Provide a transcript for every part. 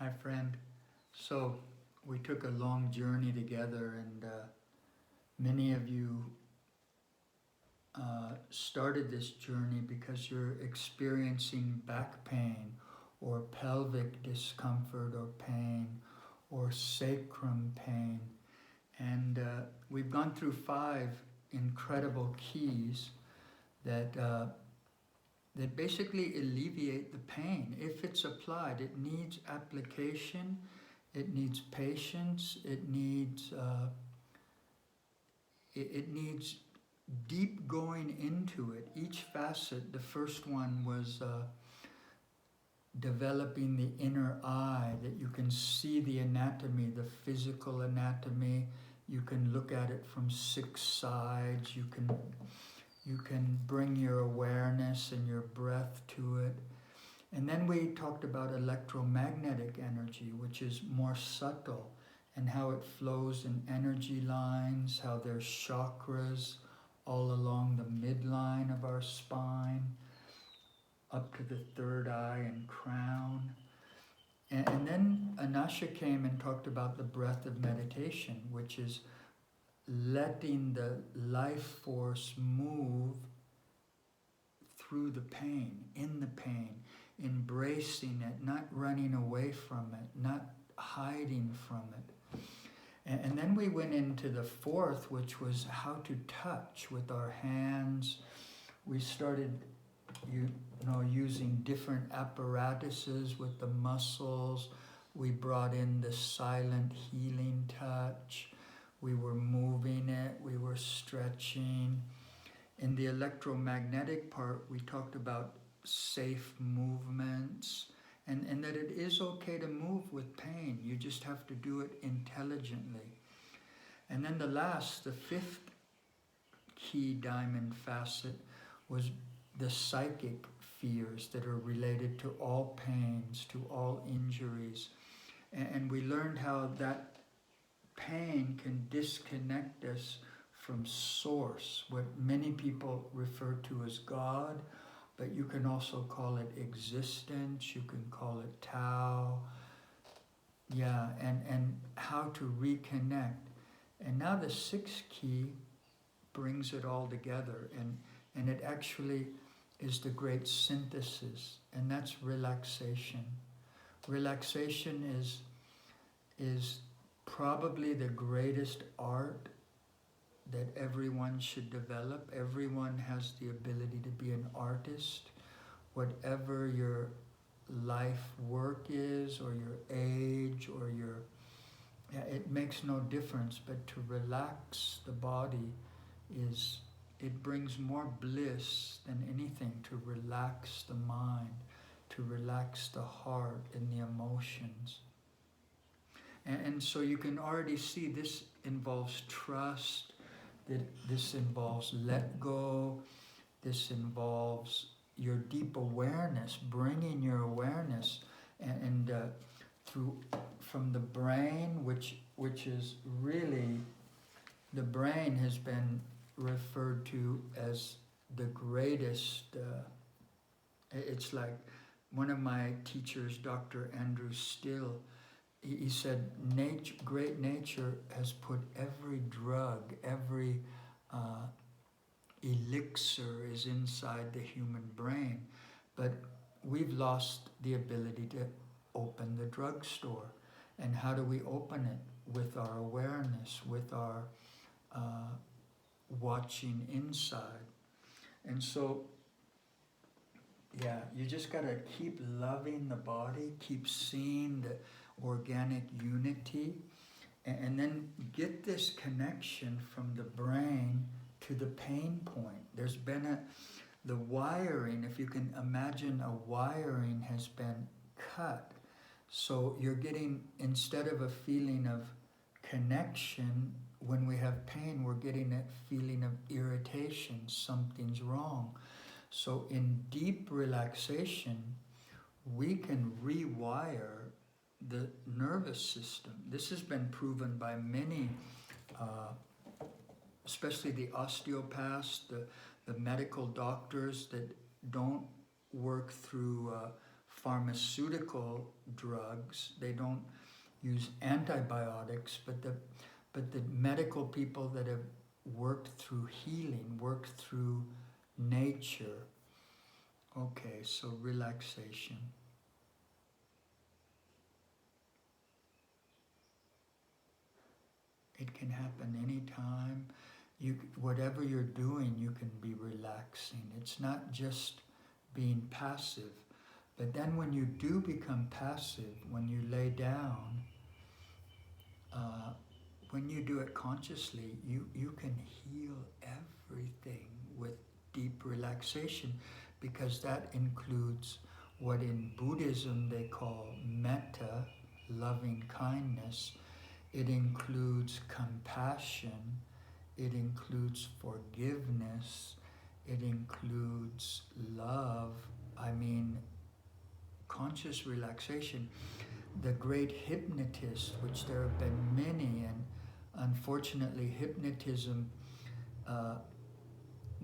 Hi, friend. So we took a long journey together, and many of you started this journey because you're experiencing back pain or pelvic discomfort or pain or sacrum pain. And we've gone through 5 incredible keys that that basically alleviate the pain. If it's applied, it needs application, it needs patience, it needs deep going into it. Each facet, the first one was developing the inner eye, that you can see the anatomy, the physical anatomy. You can look at it from 6 sides. You can bring your awareness and your breath to it. And then we talked about electromagnetic energy, which is more subtle, and how it flows in energy lines, how there's chakras all along the midline of our spine, up to the 3rd eye and crown. And then Anasha came and talked about the breath of meditation, which is letting the life force move through the pain, in the pain, embracing it, not running away from it, not hiding from it. And then we went into the 4th, which was how to touch with our hands. We started using different apparatuses with the muscles. We brought in the silent healing touch. We were moving it, we were stretching. In the electromagnetic part, we talked about safe movements, and that it is okay to move with pain. You just have to do it intelligently. And then the 5th key diamond facet was the psychic fears that are related to all pains, to all injuries. And we learned how that pain can disconnect us from source, what many people refer to as God, but you can also call it existence, you can call it Tao, and how to reconnect. And now the 6th key brings it all together, and it actually is the great synthesis, and that's relaxation. Relaxation is probably the greatest art that everyone should develop. Everyone has the ability to be an artist. Whatever your life work is, or your age, or it makes no difference, but to relax the body it brings more bliss than anything, to relax the mind, to relax the heart and the emotions. And so you can already see this involves trust, that this involves let go, this involves your deep awareness, bringing your awareness and through from the brain, which is really, the brain has been referred to as the greatest. It's like one of my teachers, Dr. Andrew Still, he said, great nature has put every drug, every elixir is inside the human brain, but we've lost the ability to open the drugstore. And how do we open it? With our awareness, with our watching inside. And so, you just gotta keep loving the body, keep seeing the organic unity, and then get this connection from the brain to the pain point. There's been the wiring, if you can imagine, a wiring has been cut. So you're getting, instead of a feeling of connection, when we have pain, we're getting that feeling of irritation, something's wrong. So in deep relaxation, we can rewire the nervous system. This has been proven by many, especially the osteopaths, the medical doctors that don't work through pharmaceutical drugs. They don't use antibiotics, but the medical people that have worked through healing, worked through nature. Okay, so relaxation. It can happen anytime. Whatever you're doing, you can be relaxing. It's not just being passive. But then when you do become passive, when you lay down, when you do it consciously, you can heal everything with deep relaxation, because that includes what in Buddhism they call metta, loving kindness. It includes compassion. It includes forgiveness. It includes love. I mean, conscious relaxation. The great hypnotists, which there have been many, and unfortunately hypnotism,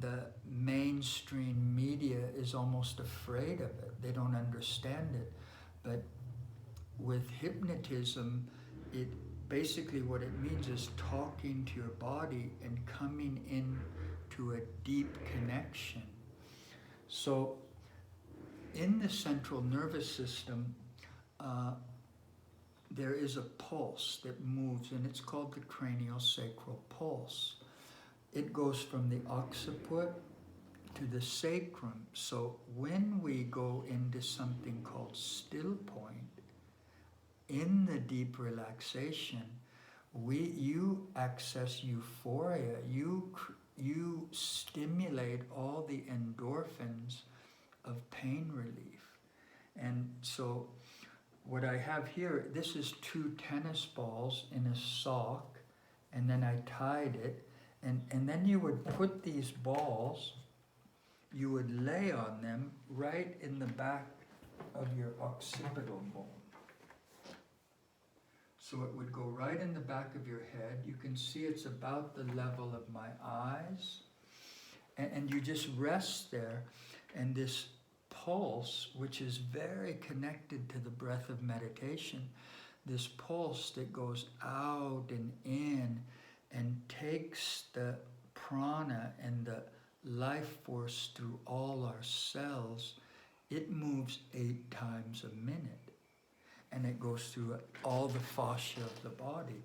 the mainstream media is almost afraid of it. They don't understand it. But with hypnotism, it basically what it means is talking to your body and coming into a deep connection. So in the central nervous system, there is a pulse that moves, and it's called the craniosacral pulse. It goes from the occiput to the sacrum. So when we go into something called still point, in the deep relaxation, you access euphoria. You stimulate all the endorphins of pain relief. And so what I have here, this is 2 tennis balls in a sock, and then I tied it, and then you would put these balls, you would lay on them right in the back of your occipital bone. So it would go right in the back of your head. You can see it's about the level of my eyes. And you just rest there, and this pulse, which is very connected to the breath of meditation, this pulse that goes out and in and takes the prana and the life force through all our cells, it moves 8 times a minute. And it goes through all the fascia of the body.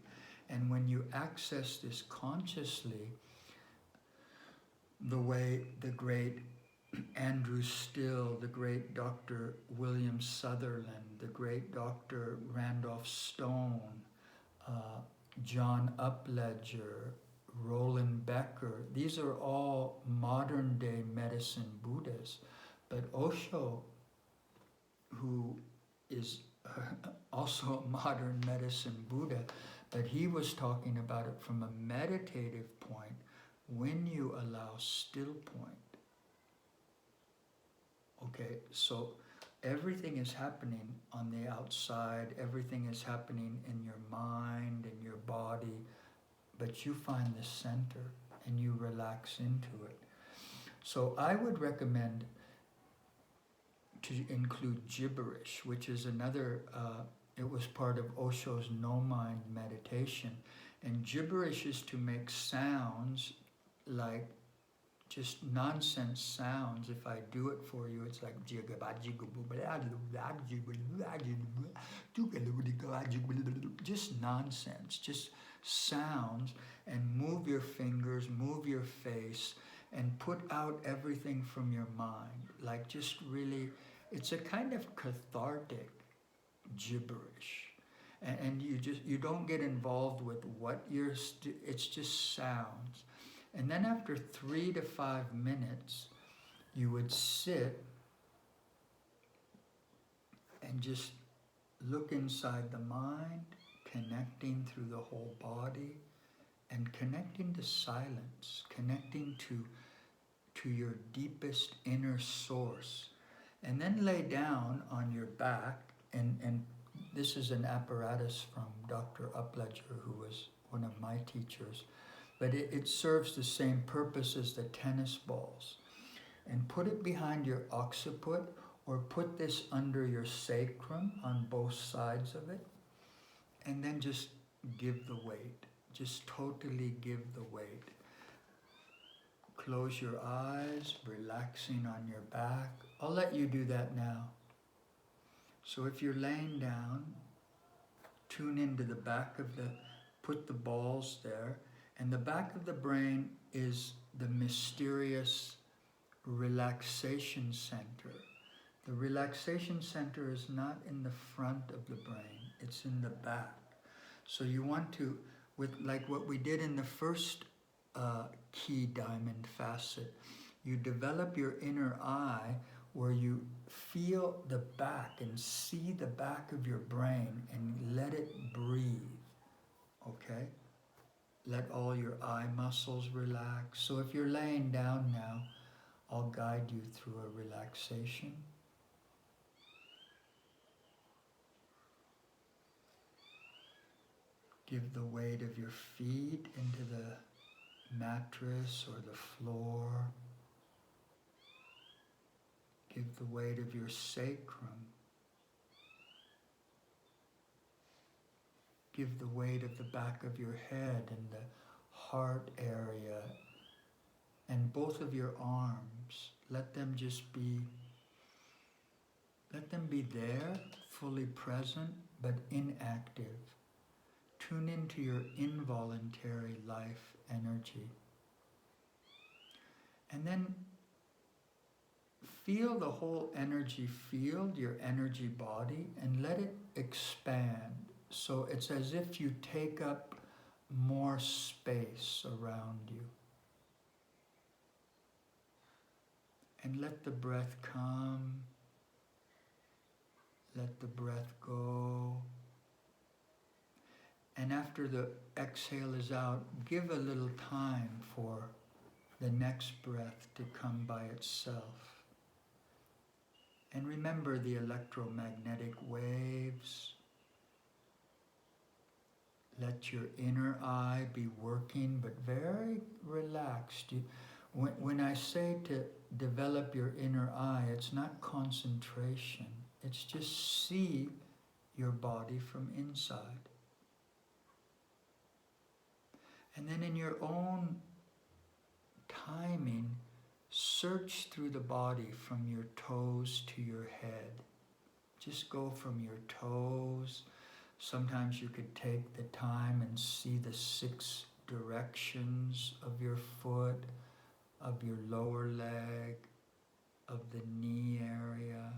And when you access this consciously, the way the great Andrew Still, the great Dr. William Sutherland, the great Dr. Randolph Stone, John Upledger, Roland Becker, these are all modern day medicine Buddhas. But Osho, who is also a modern medicine Buddha, but he was talking about it from a meditative point, when you allow still point. Okay, so everything is happening on the outside, everything is happening in your mind, in your body, but you find the center and you relax into it. So I would recommend to include gibberish, which is another, it was part of Osho's no-mind meditation. And gibberish is to make sounds like just nonsense sounds. If I do it for you, it's like just nonsense, just sounds, and move your fingers, move your face, and put out everything from your mind. Like just really, it's a kind of cathartic gibberish. And you don't get involved with what it's just sounds. And then after 3 to 5 minutes, you would sit and just look inside the mind, connecting through the whole body, and connecting to silence, connecting to your deepest inner source. And then lay down on your back, and this is an apparatus from Dr. Upledger, who was one of my teachers, but it serves the same purpose as the tennis balls. And put it behind your occiput or put this under your sacrum on both sides of it, and then just give the weight. Just totally give the weight. Close your eyes, relaxing on your back. I'll let you do that now. So if you're laying down, tune into the back of put the balls there, and the back of the brain is the mysterious relaxation center. The relaxation center is not in the front of the brain, it's in the back. So you want to, with like what we did in the first key diamond facet, you develop your inner eye where you feel the back and see the back of your brain and let it breathe, okay? Let all your eye muscles relax. So if you're laying down now, I'll guide you through a relaxation. Give the weight of your feet into the mattress or the floor. Give the weight of your sacrum. Give the weight of the back of your head and the heart area and both of your arms. Let them be there, fully present, but inactive. Tune into your involuntary life energy. And then feel the whole energy field, your energy body, and let it expand. So it's as if you take up more space around you. And let the breath come, let the breath go. And after the exhale is out, give a little time for the next breath to come by itself. And remember the electromagnetic waves. Let your inner eye be working, but very relaxed. When I say to develop your inner eye, it's not concentration. It's just see your body from inside. And then in your own timing, search through the body from your toes to your head. Just go from your toes. Sometimes you could take the time and see the 6 directions of your foot, of your lower leg, of the knee area.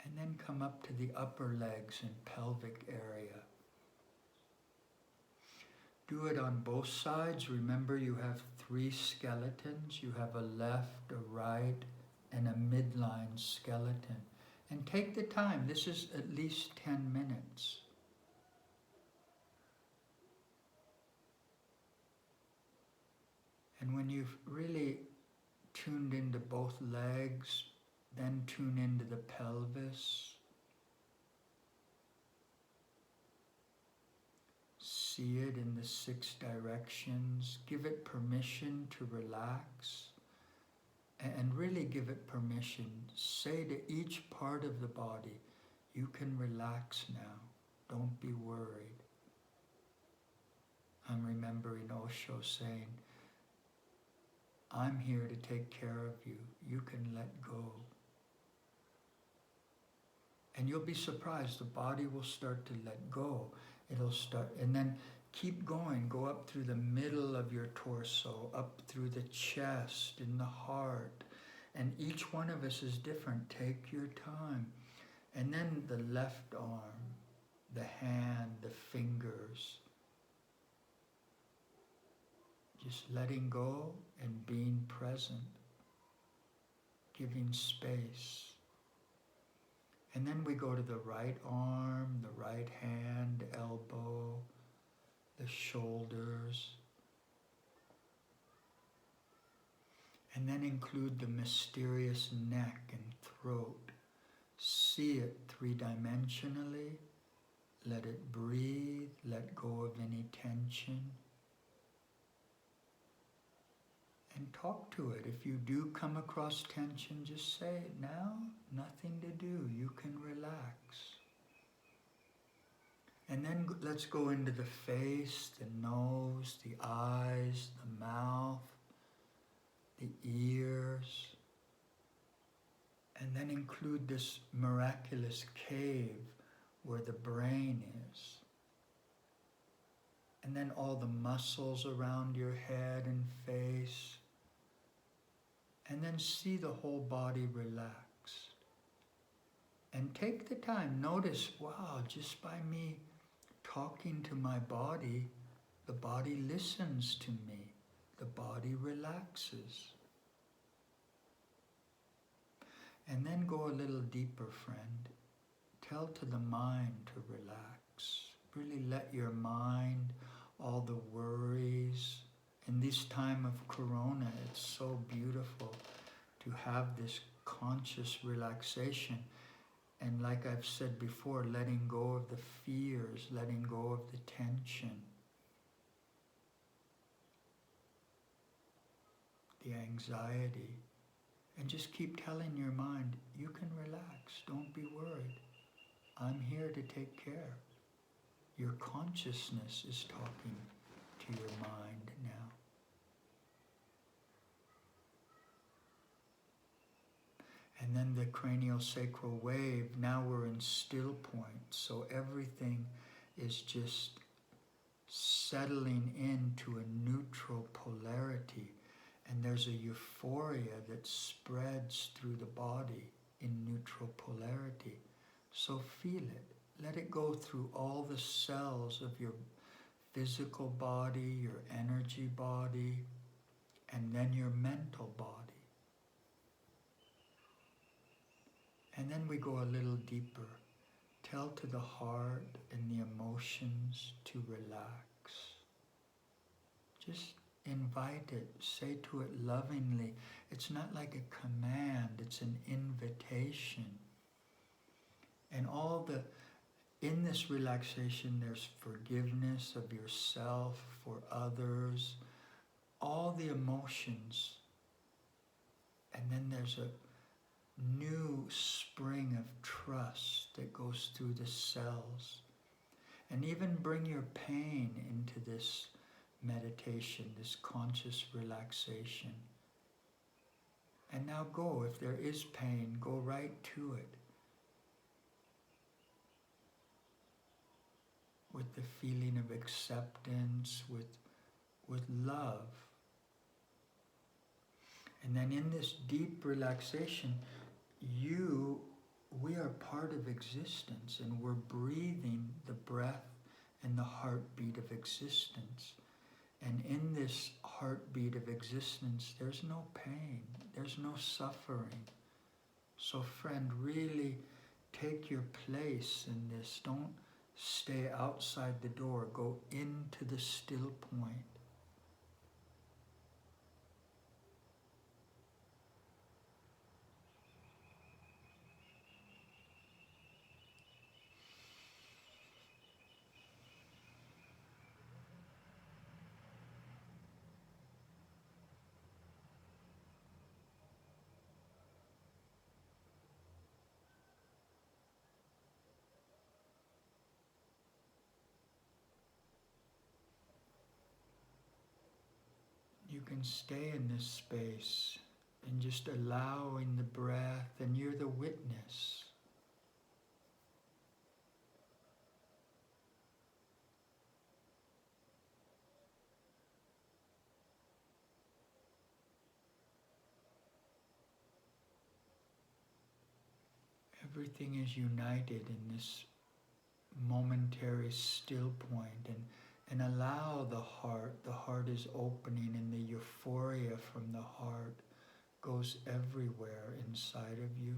And then come up to the upper legs and pelvic area. Do it on both sides. Remember, you have 3 skeletons. You have a left, a right, and a midline skeleton. And take the time. This is at least 10 minutes. And when you've really tuned into both legs, then tune into the pelvis. See it in the 6 directions. Give it permission to relax. And really give it permission. Say to each part of the body, you can relax now. Don't be worried. I'm remembering Osho saying, I'm here to take care of you. You can let go. And you'll be surprised. The body will start to let go. It'll start, and then keep going. Go up through the middle of your torso, up through the chest, in the heart. And each one of us is different. Take your time. And then the left arm, the hand, the fingers. Just letting go and being present. Giving space. And then we go to the right arm, the right hand, elbow, the shoulders. And then include the mysterious neck and throat. See it 3-dimensionally. Let it breathe. Let go of any tension. and talk to it. If you do come across tension, just say, now, nothing to do. You can relax. And then let's go into the face, the nose, the eyes, the mouth, the ears. And then include this miraculous cave where the brain is. And then all the muscles around your head and face. And then see the whole body relaxed. And take the time, notice, wow, just by me talking to my body, the body listens to me. The body relaxes. And then go a little deeper, friend. Tell to the mind to relax. Really let your mind, all the worries. In this time of Corona, it's so beautiful to have this conscious relaxation. And like I've said before, letting go of the fears, letting go of the tension, the anxiety. And just keep telling your mind, you can relax, don't be worried. I'm here to take care. Your consciousness is talking to your mind now. And then the craniosacral wave, now we're in still point. So everything is just settling into a neutral polarity. And there's a euphoria that spreads through the body in neutral polarity. So feel it. Let it go through all the cells of your physical body, your energy body, and then your mental body. And then we go a little deeper. Tell to the heart and the emotions to relax. Just invite it, say to it lovingly. It's not like a command, it's an invitation. And in this relaxation, there's forgiveness of yourself, for others, all the emotions. And then there's a new spring of trust that goes through the cells. And even bring your pain into this meditation, this conscious relaxation. And now go, if there is pain, go right to it. With the feeling of acceptance, with love. And then in this deep relaxation, we are part of existence, and we're breathing the breath and the heartbeat of existence. And in this heartbeat of existence, there's no pain, there's no suffering. So friend, really take your place in this. Don't stay outside the door, go into the still point. You can stay in this space and just allowing the breath, and you're the witness. Everything is united in this momentary still point, and allow the heart is opening, and the euphoria from the heart goes everywhere inside of you.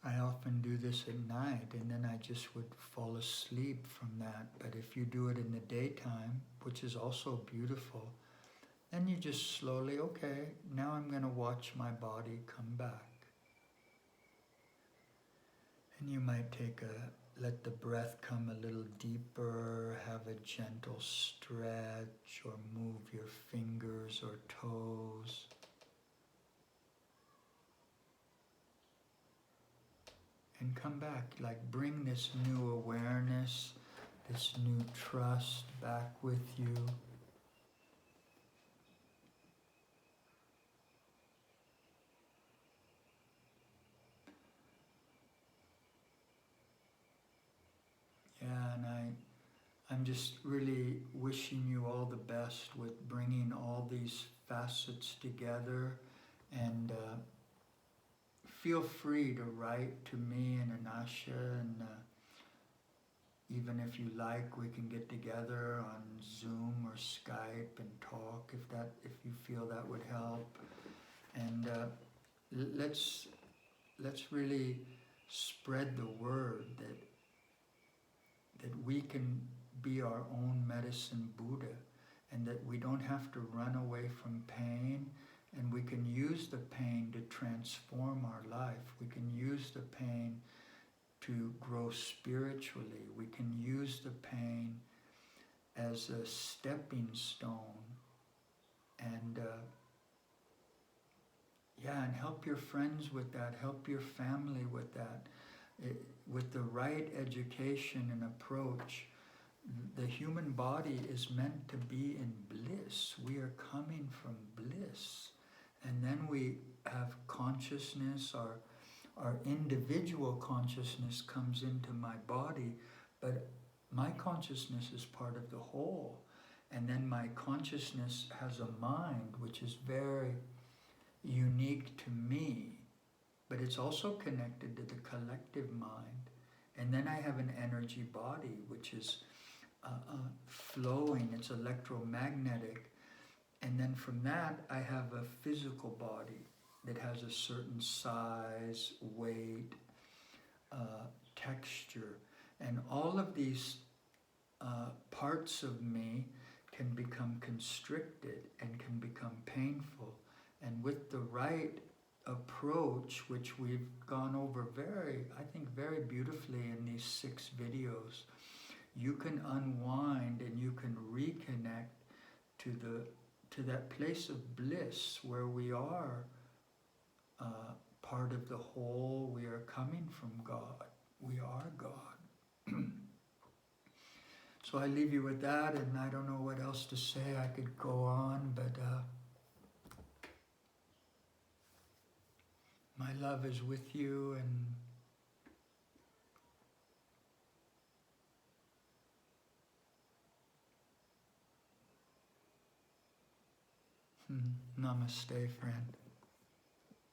I often do this at night, and then I just would fall asleep from that. But if you do it in the daytime, which is also beautiful, And you just slowly, okay, now I'm going to watch my body come back. And you might let the breath come a little deeper, have a gentle stretch, or move your fingers or toes. And come back, like bring this new awareness, this new trust back with you. Yeah, and I'm just really wishing you all the best with bringing all these facets together, and feel free to write to me and Anasha, and even if you like, we can get together on Zoom or Skype and talk if you feel that would help. And let's really spread the word that we can be our own medicine Buddha, and that we don't have to run away from pain, and we can use the pain to transform our life. We can use the pain to grow spiritually. We can use the pain as a stepping stone, and and help your friends with that, help your family with that. With the right education and approach, the human body is meant to be in bliss. We are coming from bliss. And then we have consciousness, our individual consciousness comes into my body, but my consciousness is part of the whole. And then my consciousness has a mind, which is very unique to me, but it's also connected to the collective mind. And then I have an energy body, which is flowing, it's electromagnetic. And then from that, I have a physical body that has a certain size, weight, texture. And all of these parts of me can become constricted and can become painful. And with the right approach, which we've gone over very beautifully in these 6 videos, you can unwind and you can reconnect to that place of bliss where we are part of the whole. We are coming from God. We are God. So I leave you with that, and I don't know what else to say. I could go on, but my love is with you, and namaste, friend.